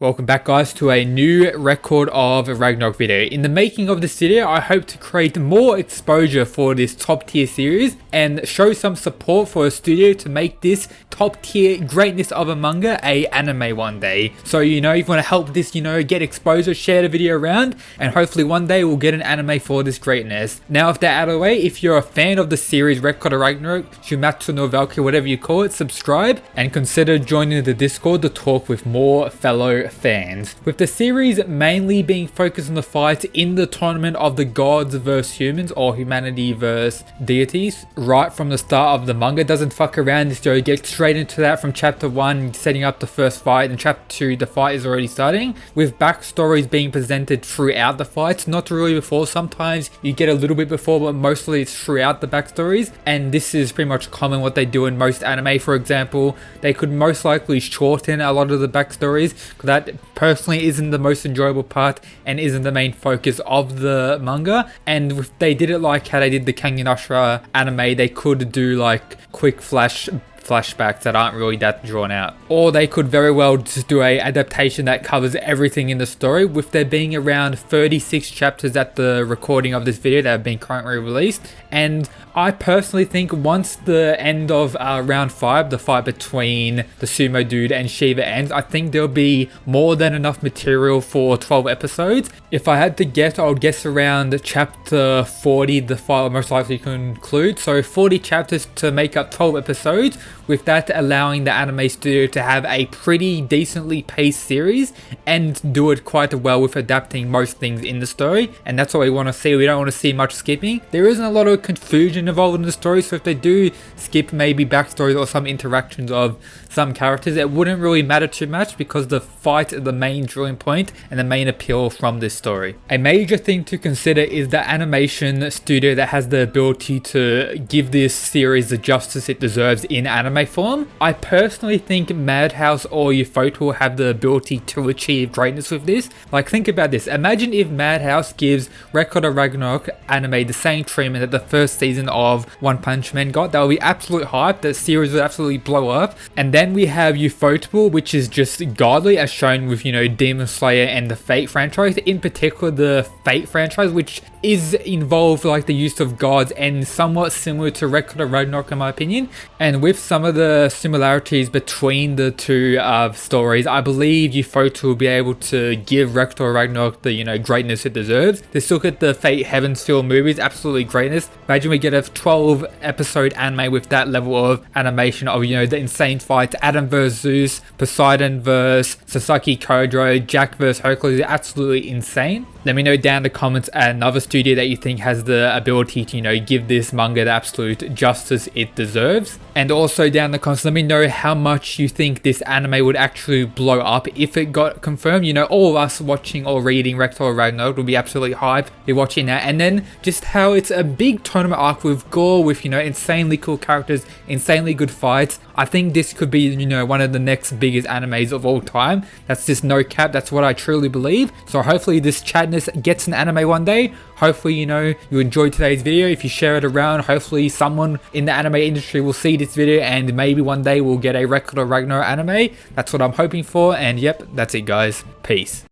Welcome back guys to a new record of Ragnarok video. In the making of this video, I hope to create more exposure for this top tier series and show some support for a studio to make this top tier greatness of a manga a anime one day. So if you want to help this get exposure, share the video around and hopefully one day we'll get an anime for this greatness. Now if they're out of the way, if you're a fan of the series Record of Ragnarok, Shumatsu no Valkyrie, whatever you call it, subscribe and consider joining the Discord to talk with more fellow fans. With the series mainly being focused on the fight in the tournament of the gods versus humans or humanity versus deities, right from the start of the manga, doesn't fuck around. This show gets straight into that from chapter 1, setting up the first fight, and chapter 2 the fight is already starting, with backstories being presented throughout the fights, not really before. Sometimes you get a little bit before, but mostly it's throughout the backstories, and this is pretty much common what they do in most anime. For example, they could most likely shorten a lot of the backstories, because that personally isn't the most enjoyable part and isn't the main focus of the manga. And if they did it like how they did the Kangen Ashura anime, they could do like quick flashbacks that aren't really that drawn out, or they could very well just do a adaptation that covers everything in the story, with there being around 36 chapters at the recording of this video that have been currently released. And I personally think once the end of round 5, the fight between the sumo dude and Shiva ends, I think there'll be more than enough material for 12 episodes. If I had to guess, I would guess around chapter 40 the fight will most likely conclude. So 40 chapters to make up 12 episodes, with that allowing the anime studio to have a pretty decently paced series and do it quite well with adapting most things in the story. And that's what we want to see. We don't want to see much skipping. There isn't a lot of confusion involved in the story, so if they do skip maybe backstories or some interactions of some characters, it wouldn't really matter too much, because the fight is the main drawing point and the main appeal from this story. A major thing to consider is the animation studio that has the ability to give this series the justice it deserves in anime form. I personally think Madhouse or Ufotable have the ability to achieve greatness with this. Like, think about this. Imagine if Madhouse gives Record of Ragnarok anime the same treatment that the first season of One Punch Man got. That would be absolute hype. The series would absolutely blow up. And then we have Ufotable, which is just godly, as shown with Demon Slayer and the Fate franchise, in particular the Fate franchise, which is involved like the use of gods and somewhat similar to Record of Ragnarok in my opinion. And with some of the similarities between the two stories, I believe Ufotable will be able to give Record of Ragnarok the greatness it deserves. Let's look at the Fate Heaven's Feel movies, absolutely greatness. Imagine we get a 12 episode anime with that level of animation of the insane fights, Adam vs Zeus, Poseidon vs Sasaki Kodro, Jack vs Hercules, absolutely insane. Let me know down in the comments another studio that you think has the ability to give this manga the absolute justice it deserves. And also down in the comments, let me know how much you think this anime would actually blow up if it got confirmed. All of us watching or reading Record of Ragnarok will be absolutely hyped. Be watching that, and then just how it's a big tournament arc with gore, with insanely cool characters, insanely good fights. I think this could be one of the next biggest animes of all time. That's just no cap. That's what I truly believe. So hopefully this chatness gets an anime one day. Hopefully you enjoyed today's video. If you share it around, hopefully someone in the anime industry will see this video and maybe one day we'll get a Record of Ragnarok anime. That's what I'm hoping for. And yep, that's it guys. Peace.